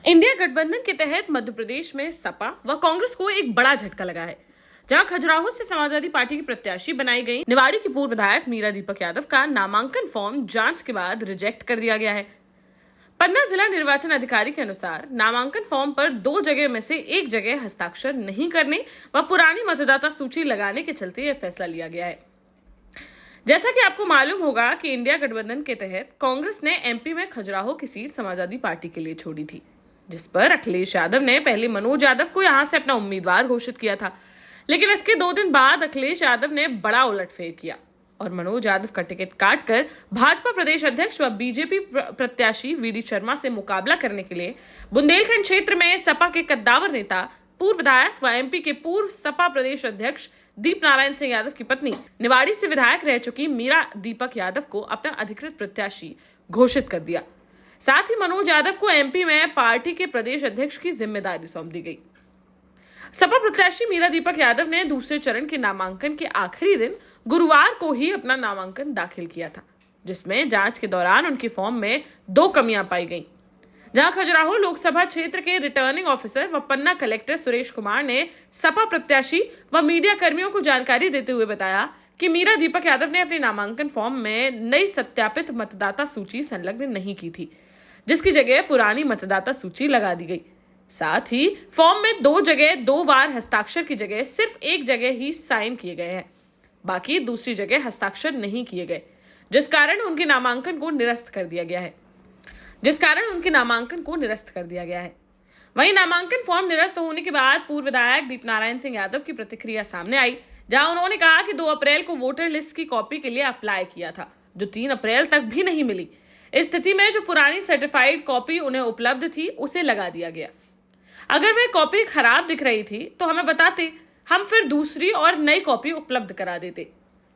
India गठबंधन के तहत मध्य प्रदेश में सपा व कांग्रेस को एक बड़ा झटका लगा है, जहां खजुराहो से समाजवादी पार्टी की प्रत्याशी बनाई गई निवाड़ी की पूर्व विधायक मीरा दीपक यादव का नामांकन फॉर्म जांच के बाद रिजेक्ट कर दिया गया है। पन्ना जिला निर्वाचन अधिकारी के अनुसार नामांकन फॉर्म पर 2 जगह में से एक जगह हस्ताक्षर नहीं करने व पुरानी मतदाता सूची लगाने के चलते यह फैसला लिया गया है। जैसा कि आपको मालूम होगा कि इंडिया गठबंधन के तहत कांग्रेस ने एमपी में खजुराहो की सीट समाजवादी पार्टी के लिए छोड़ी थी, जिस पर अखिलेश यादव ने पहले मनोज यादव को यहां से अपना उम्मीदवार घोषित किया था। लेकिन इसके 2 दिन बाद अखिलेश यादव ने बड़ा उलटफेर किया और मनोज यादव का टिकट काटकर भाजपा प्रदेश अध्यक्ष व बीजेपी प्रत्याशी वीडी शर्मा से मुकाबला करने के लिए बुंदेलखंड क्षेत्र में सपा के कद्दावर नेता, पूर्व विधायक व एमपी के पूर्व सपा प्रदेश अध्यक्ष दीप नारायण सिंह यादव की पत्नी निवाड़ी से विधायक रह चुकी मीरा दीपक यादव को अपना अधिकृत प्रत्याशी घोषित कर दिया। साथ ही मनोज यादव को एमपी में पार्टी के प्रदेश अध्यक्ष की जिम्मेदारी सौंप दी गई। सपा प्रत्याशी मीरा दीपक यादव ने दूसरे चरण के नामांकन के आखिरी दिन गुरुवार को ही अपना नामांकन दाखिल किया था, जिसमें जांच के दौरान उनके फॉर्म में 2 कमियां पाई गईं। जहां खजुराहो लोकसभा क्षेत्र के रिटर्निंग ऑफिसर व पन्ना कलेक्टर सुरेश कुमार ने सपा प्रत्याशी व मीडिया कर्मियों को जानकारी देते हुए बताया कि मीरा दीपक यादव ने अपने नामांकन फॉर्म में नई सत्यापित मतदाता सूची संलग्न नहीं की थी, जिसकी जगह पुरानी मतदाता सूची लगा दी गई। साथ ही फॉर्म में 2 जगह 2 बार हस्ताक्षर की जगह सिर्फ एक जगह ही साइन किए गए हैं, बाकी दूसरी जगह हस्ताक्षर नहीं किए गए, जिस कारण उनके नामांकन को निरस्त कर दिया गया है। वहीं नामांकन फॉर्म निरस्त होने के बाद पूर्व विधायक दीप नारायण सिंह यादव की प्रतिक्रिया सामने आई, जहां उन्होंने कहा कि 2 अप्रैल को वोटर लिस्ट की कॉपी के लिए अप्लाई किया था, जो 3 अप्रैल तक भी नहीं मिली। इस स्थिति में जो पुरानी सर्टिफाइड कॉपी उन्हें उपलब्ध थी, उसे लगा दिया गया। अगर वह कॉपी खराब दिख रही थी तो हमें बताते, हम फिर दूसरी और नई कॉपी उपलब्ध करा देते।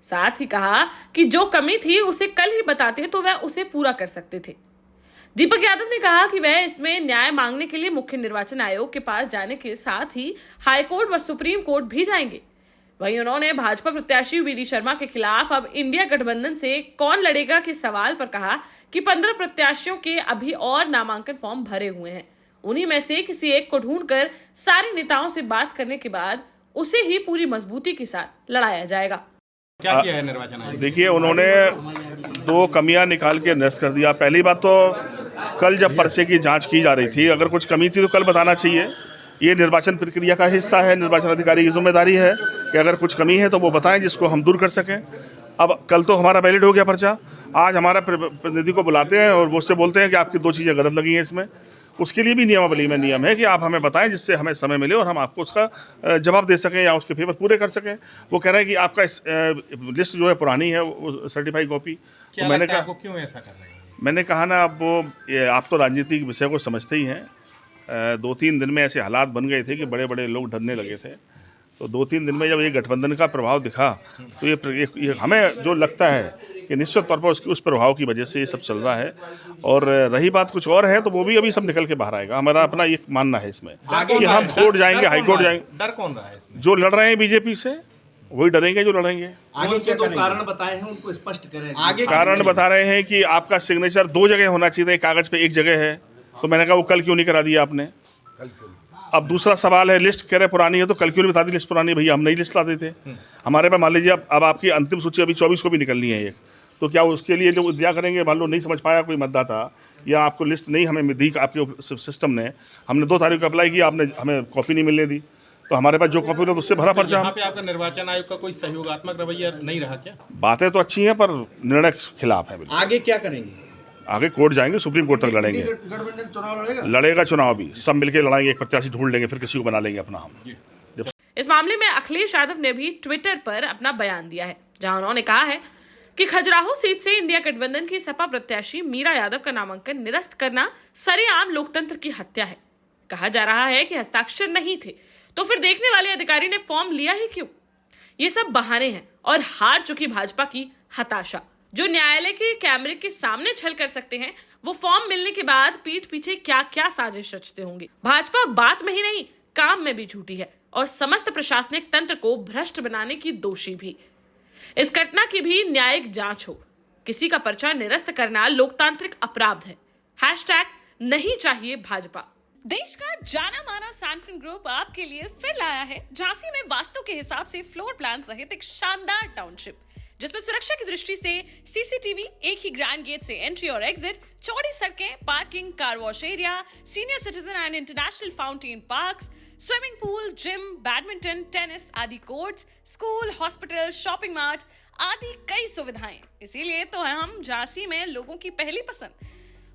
साथ ही कहा कि जो कमी थी उसे कल ही बताते तो वह उसे पूरा कर सकते थे। दीपक यादव ने कहा कि वह इसमें न्याय मांगने के लिए मुख्य निर्वाचन आयोग के पास जाने के साथ ही हाईकोर्ट व सुप्रीम कोर्ट भी जाएंगे। वहीं उन्होंने भाजपा प्रत्याशी वीडी शर्मा के खिलाफ अब इंडिया गठबंधन से कौन लड़ेगा के सवाल पर कहा कि 15 प्रत्याशियों के अभी और नामांकन फॉर्म भरे हुए हैं, उन्हीं में से किसी एक को ढूंढकर सारे नेताओं से बात करने के बाद उसे ही पूरी मजबूती के साथ लड़ाया जाएगा। क्या किया है निर्वाचन आयोग? देखिए, उन्होंने 2 कमियां निकाल के निरस्त कर दिया। पहली बात तो कल जब पर्चे की जांच की जा रही थी, अगर कुछ कमी थी तो कल बताना चाहिए। ये निर्वाचन प्रक्रिया का हिस्सा है, निर्वाचन अधिकारी की जिम्मेदारी है कि अगर कुछ कमी है तो वो बताएं, जिसको हम दूर कर सकें। अब कल तो हमारा वैलिड हो गया पर्चा, आज हमारा प्रतिनिधि को बुलाते हैं और वो उससे बोलते हैं कि आपकी 2 चीज़ें गलत लगी हैं इसमें। उसके लिए भी नियमावली में नियम है कि आप हमें बताएं, जिससे हमें समय मिले और हम आपको उसका जवाब दे सकें या उसके पेपर पूरे कर सकें। वो कह रहे हैं कि आपका लिस्ट जो है पुरानी है, वो सर्टिफाइड कॉपी। तो मैंने कहा आपको क्यों ऐसा कर रहे हैं? मैंने कहा ना, अब आप तो राजनीतिक विषय को समझते ही हैं। 2-3 दिन में ऐसे हालात बन गए थे कि बड़े बड़े लोग डरने लगे थे। तो 2-3 दिन में जब ये गठबंधन का प्रभाव दिखा तो ये हमें जो लगता है कि निश्चित तौर पर उस प्रभाव की वजह से ये सब चल रहा है। और रही बात कुछ और है तो वो भी अभी सब निकल के बाहर आएगा। हमारा अपना ये मानना है इसमें कि हम कोर्ट जाएंगे, हाई कोर्ट जाएंगे। डर कौन रहा है इसमें? जो लड़ रहे हैं बीजेपी से वही डरेंगे जो लड़ेंगे। आगे से 2 कारण बताए हैं, उनको स्पष्ट करें। आगे कारण बता रहे हैं कि आपका सिग्नेचर 2 जगह होना चाहिए, कागज पे 1 जगह है। तो मैंने कहा वो कल क्यों नहीं करा दिया आपने? अब दूसरा सवाल है, लिस्ट कह रहे पुरानी है तो कल क्यों नहीं बता दी लिस्ट पुरानी? भैया हम नई लिस्ट लाते थे हमारे पास। मान लीजिए अब आपकी अंतिम सूची अभी 24 को भी निकलनी है एक, तो क्या उसके लिए जो दिया करेंगे? मान लो नहीं समझ पाया कोई मतदाता या आपको लिस्ट नहीं हमें दी आपके सिस्टम ने, हमने 2 तारीख को अप्लाई किया, आपने हमें कॉपी नहीं मिलने दी, तो हमारे पास जो कॉपी था उससे भरा पर्चा। यहाँ पे आपका निर्वाचन आयोग का कोई सहयोगात्मक रवैया नहीं रहा क्या? बातें तो अच्छी हैं पर निर्णय खिलाफ है। आगे क्या करेंगे? आगे कोर्ट जाएंगे, सुप्रीम कोर्ट तक लड़ेंगे। लड़ेगा चुनाव भी, सब मिलकर लड़ाएंगे, एक प्रत्याशी ढूंढ लेंगे, फिर किसी को बना लेंगे अपना हम। इस मामले में अखिलेश यादव ने भी ट्विटर पर अपना बयान दिया है, जहां उन्होंने कहा है कि खजुराहो सीट से इंडिया गठबंधन की सपा प्रत्याशी मीरा यादव का नामांकन निरस्त करना सरेआम लोकतंत्र की हत्या है। कहा जा रहा है कि हस्ताक्षर नहीं थे तो फिर देखने वाले अधिकारी ने फॉर्म लिया ही क्यों? ये सब बहाने हैं और हार चुकी भाजपा की हताशा। जो न्यायालय के कैमरे के सामने छल कर सकते हैं, वो फॉर्म मिलने के बाद पीठ पीछे क्या क्या साजिश रचते होंगे। भाजपा बात में ही नहीं, काम में भी झूठी है और समस्त प्रशासनिक तंत्र को भ्रष्ट बनाने की दोषी भी। इस घटना की भी न्यायिक जांच हो। किसी का पर्चा निरस्त करना लोकतांत्रिक अपराध है। #नहीं चाहिए भाजपा। देश का जाना माना सैनफिन ग्रुप आपके लिए फिर लाया है झांसी में वास्तु के हिसाब से फ्लोर प्लान सहित एक शानदार टाउनशिप, जिसमें सुरक्षा की दृष्टि से सीसीटीवी, एक ही ग्रैंड गेट से एंट्री और एग्जिट, चौड़ी सड़कें, parking, car wash area, senior citizen and international fountain parks, swimming pool, gym, badminton, tennis आदि courts, school, hospital, shopping mart आदि कई सुविधाएं। इसीलिए तो हम झांसी में लोगों की पहली पसंद।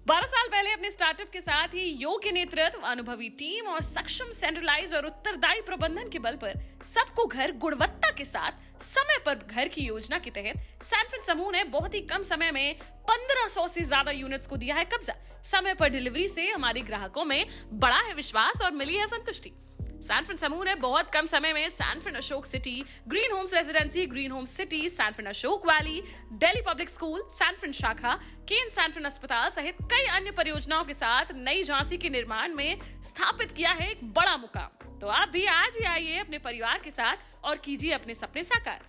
12 साल पहले अपने स्टार्टअप के साथ ही योग्य नेतृत्व, अनुभवी टीम और सक्षम सेंट्रलाइज और उत्तरदायी प्रबंधन के बल पर सबको घर गुणवत्ता के साथ समय पर घर की योजना के तहत सैनफिन समूह ने बहुत ही कम समय में 1500 से ज्यादा यूनिट्स को दिया है कब्जा। समय पर डिलीवरी से हमारे ग्राहकों में बड़ा है विश्वास और मिली है संतुष्टि। सैनफिन समूह ने बहुत कम समय में Sanfin Ashok City, Green Homes Residency, Green Homes City, Sanfin Ashok Valley, Delhi Public School, Sanfin शाखा, केन सैनफिन अस्पताल सहित कई अन्य परियोजनाओं के साथ नई झांसी के निर्माण में स्थापित किया है एक बड़ा मुकाम। तो आप भी आज ही आइए अपने परिवार के साथ और कीजिए अपने सपने साकार।